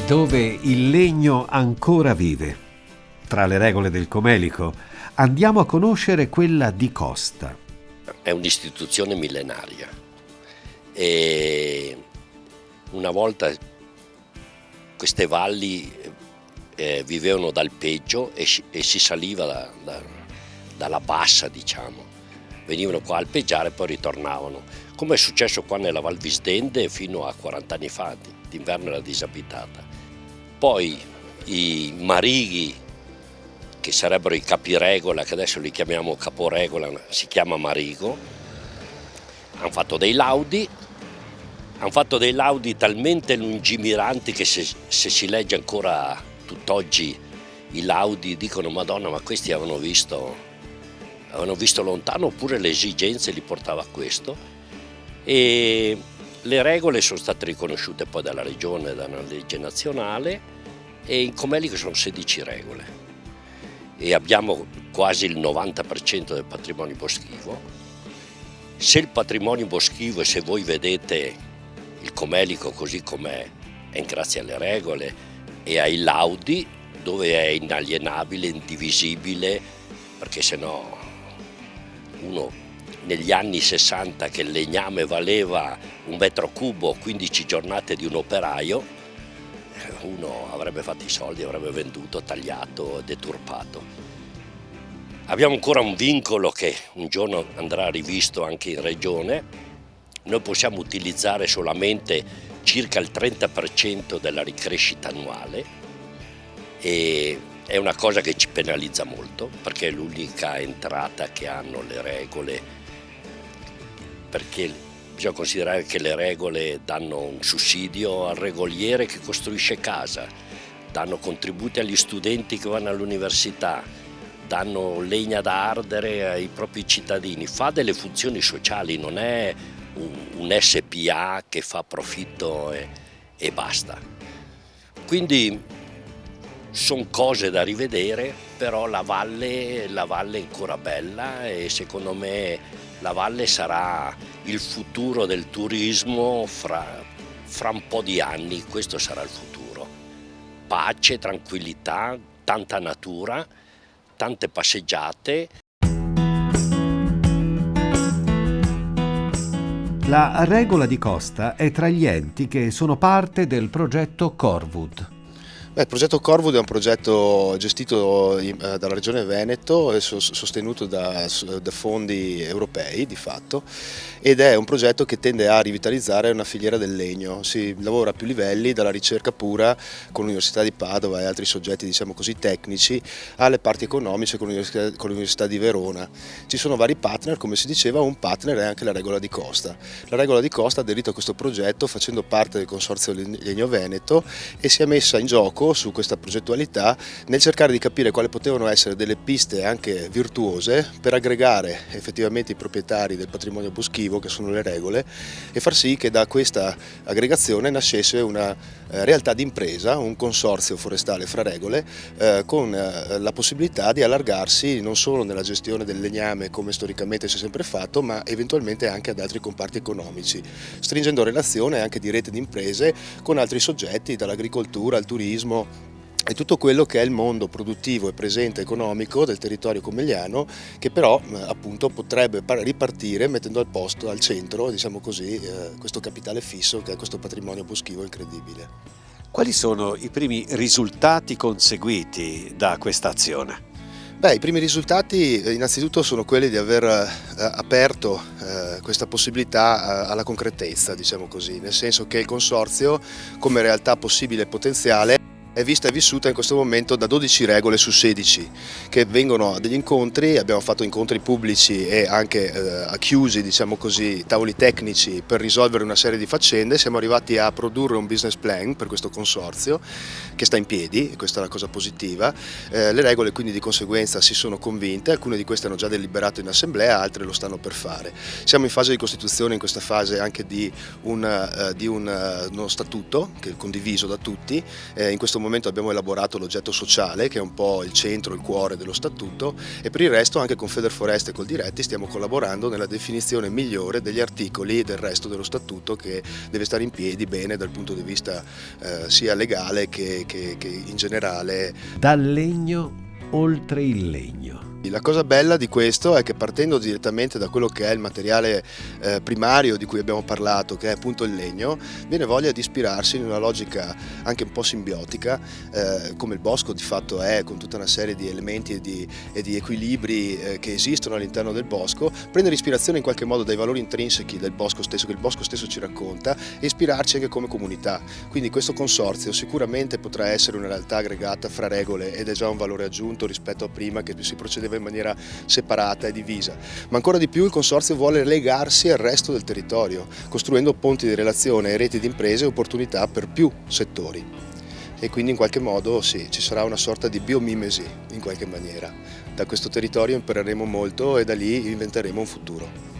dove il legno ancora vive. Tra le regole del Comelico andiamo a conoscere quella di Costa. È un'istituzione millenaria e una volta queste valli vivevano d'alpeggio e si saliva dalla bassa, diciamo. Venivano qua a alpeggiare e poi ritornavano, come è successo qua nella Val Visdende fino a 40 anni fa, d'inverno era disabitata. Poi i marighi, che sarebbero i capiregola, che adesso li chiamiamo caporegola, si chiama marigo, hanno fatto dei laudi talmente lungimiranti che se si legge ancora tutt'oggi i laudi dicono Madonna, ma questi avevano visto lontano, oppure le esigenze li portava a questo. E le regole sono state riconosciute poi dalla regione, dalla legge nazionale, e in Comelico sono 16 regole e abbiamo quasi il 90% del patrimonio boschivo. Se il patrimonio boschivo, e se voi vedete il Comelico così com'è, è grazie alle regole e ai laudi, dove è inalienabile, indivisibile, perché sennò uno negli anni 60 che il legname valeva un metro cubo, 15 giornate di un operaio, uno avrebbe fatto i soldi, avrebbe venduto, tagliato, deturpato. Abbiamo ancora un vincolo che un giorno andrà rivisto anche in regione. Noi possiamo utilizzare solamente circa il 30% della ricrescita annuale e è una cosa che ci penalizza molto, perché è l'unica entrata che hanno le regole, perché bisogna considerare che le regole danno un sussidio al regoliere che costruisce casa, danno contributi agli studenti che vanno all'università, danno legna da ardere ai propri cittadini, fa delle funzioni sociali, non è un SPA che fa profitto e basta. Quindi sono cose da rivedere, però la valle è ancora bella e secondo me la valle sarà il futuro del turismo fra un po' di anni, questo sarà il futuro. Pace, tranquillità, tanta natura, tante passeggiate. La regola di Costa è tra gli enti che sono parte del progetto Corwood. Il progetto Corwood è un progetto gestito dalla Regione Veneto e sostenuto da fondi europei di fatto, ed è un progetto che tende a rivitalizzare una filiera del legno. Si lavora a più livelli, dalla ricerca pura con l'Università di Padova e altri soggetti diciamo così tecnici, alle parti economiche con l'Università di Verona. Ci sono vari partner, come si diceva, un partner è anche la Regola di Costa. La Regola di Costa ha aderito a questo progetto facendo parte del Consorzio Legno Veneto e si è messa in gioco su questa progettualità nel cercare di capire quali potevano essere delle piste anche virtuose per aggregare effettivamente i proprietari del patrimonio boschivo, che sono le regole, e far sì che da questa aggregazione nascesse una realtà di impresa, un consorzio forestale fra regole, con la possibilità di allargarsi non solo nella gestione del legname come storicamente si è sempre fatto, ma eventualmente anche ad altri comparti economici, stringendo relazione anche di rete di imprese con altri soggetti, dall'agricoltura al turismo e tutto quello che è il mondo produttivo e presente economico del territorio comigliano, che però appunto potrebbe ripartire mettendo al centro, diciamo così, questo capitale fisso che è questo patrimonio boschivo incredibile. Quali sono i primi risultati conseguiti da questa azione? I primi risultati innanzitutto sono quelli di aver aperto questa possibilità alla concretezza, diciamo così, nel senso che il consorzio come realtà possibile e potenziale è vista e vissuta in questo momento da 12 regole su 16 che vengono a degli incontri. Abbiamo fatto incontri pubblici e anche chiusi, diciamo così, tavoli tecnici per risolvere una serie di faccende. Siamo arrivati a produrre un business plan per questo consorzio che sta in piedi, e questa è la cosa positiva. Le regole quindi di conseguenza si sono convinte, alcune di queste hanno già deliberato in assemblea, altre lo stanno per fare. Siamo in fase di costituzione, in questa fase anche di uno statuto che è condiviso da tutti. In questo momento abbiamo elaborato l'oggetto sociale, che è un po' il centro, il cuore dello statuto, e per il resto anche con Federforeste e col Diretti stiamo collaborando nella definizione migliore degli articoli del resto dello statuto, che deve stare in piedi bene dal punto di vista sia legale che in generale. Dal legno oltre il legno. La cosa bella di questo è che, partendo direttamente da quello che è il materiale primario di cui abbiamo parlato, che è appunto il legno, viene voglia di ispirarsi in una logica anche un po' simbiotica, come il bosco di fatto è, con tutta una serie di elementi e di equilibri che esistono all'interno del bosco, prendere ispirazione in qualche modo dai valori intrinseci del bosco stesso, che il bosco stesso ci racconta, e ispirarci anche come comunità. Quindi questo consorzio sicuramente potrà essere una realtà aggregata fra regole, ed è già un valore aggiunto rispetto a prima, che si procedeva in maniera separata e divisa, ma ancora di più il consorzio vuole legarsi al resto del territorio, costruendo ponti di relazione e reti di imprese e opportunità per più settori, e quindi in qualche modo sì, ci sarà una sorta di biomimesi in qualche maniera. Da questo territorio impareremo molto e da lì inventeremo un futuro.